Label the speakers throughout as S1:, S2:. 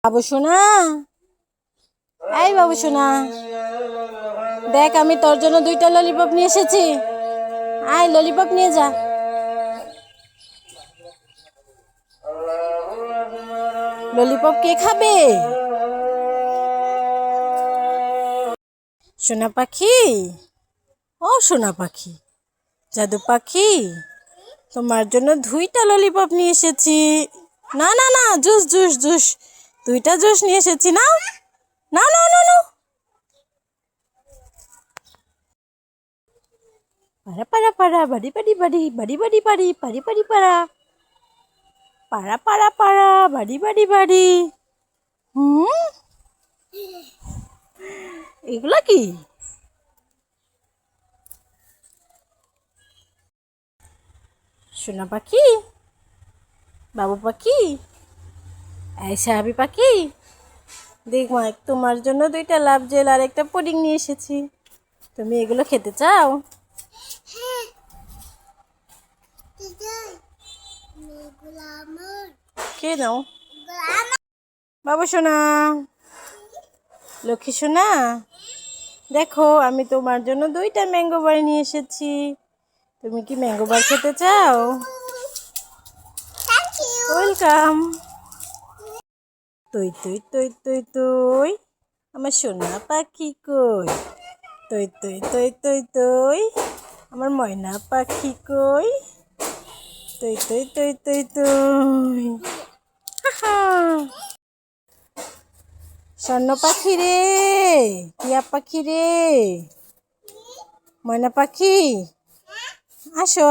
S1: বাবু সোনা, এই বাবু সোনা, দেখ আমি তোর জন্য 2টা ললিপপ নিয়ে এসেছি। আয় ললিপপ নিয়ে যা। ললিপপ কে খাবে? সোনা পাখি, ও সোনা পাখি, জাদু পাখি, তোমার জন্য 2টা ললিপপ নিয়ে এসেছি। না না না, জুস জুস জুস, 2টা জুস নিয়ে এসেছি। না না না না না, পারা পারা পারা, বাড়ি বাড়ি বাড়ি, বাড়ি বাড়ি বাড়ি, পারি পারি পারা, পারা পারা পারা, বাড়ি বাড়ি বাড়ি। এগুলা কি? সোনা পাখি, বাবু পাখি, এই সাহাবি পাখি, দেখ মা, তোমার জন্য 2টা লাভ জেল আর একটা পুডিং নিয়ে এসেছি। তুমি এগুলো খেতে চাও? খেয়ে নাও বাবু সোনা, লক্ষ্মী সোনা। দেখো আমি তোমার জন্য 2টা ম্যাঙ্গো বার নিয়ে এসেছি। তুমি কি ম্যাঙ্গো বার খেতে চাও? ওয়েলকাম। তুই তুই তুই তুই তুই, আমার সোনা পাখি কই? তুই তুই তুই তুই তুই, আমার ময়না পাখি কই? তুই তুই তুই তুই তুই, স্বর্ণ পাখি রে, টিয়া পাখি রে, ময়না পাখি, আসো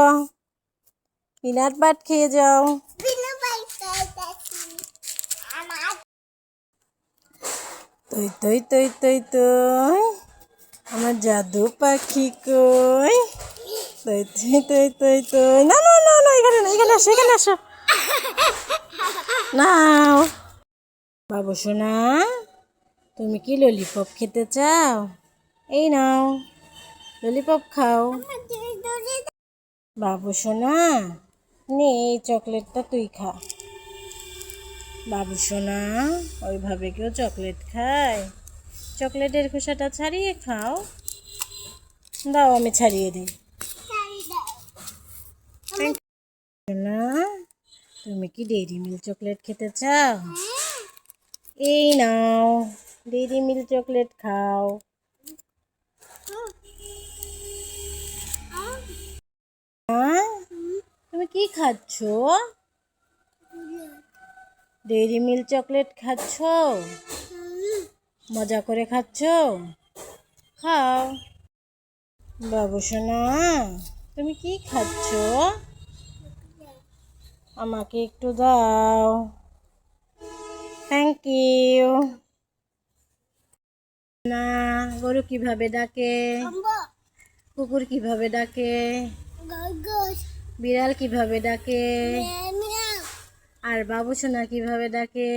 S1: পিনাট বাট খেয়ে যাও। তুই তুই তুই তুই তুই, আমার জাদু পাখি কই? তুই তুই তুই তুই তুই, না না না না, এখানে না, এখানে আসো, এখানে আসো। নাও বাবু সোনা, তুমি কি ললিপপ খেতে চাও? এই নাও ললিপপ খাও। বাবু সোনা, নে এই চকলেটটা তুই খা। বাবু সোনা, ওইভাবে কেউ চকলেট খায়? চকলেটের খোসাটা ছাড়িয়ে খাও। দাও আমি ছাড়িয়ে দিই। সোনা, তুমি কি ডেইরি মিল্ক চকলেট খেতে চাও? এই নাও ডেইরি মিল্ক চকলেট খাও। তুমি কি খাচ্ছ? ডেইরি মিল্ক চকলেট খাচ্ছ? মজা করে খাচ্ছ? খাও। বাবু সোনা, তুমি কি খাচ্ছ? আমাকে একটু দাও। Thank you. না, গরু কিভাবে ডাকে? কুকুর কিভাবে ডাকে? বিড়াল কিভাবে ডাকে? আর বাবু সোনা কিভাবে ডাকে?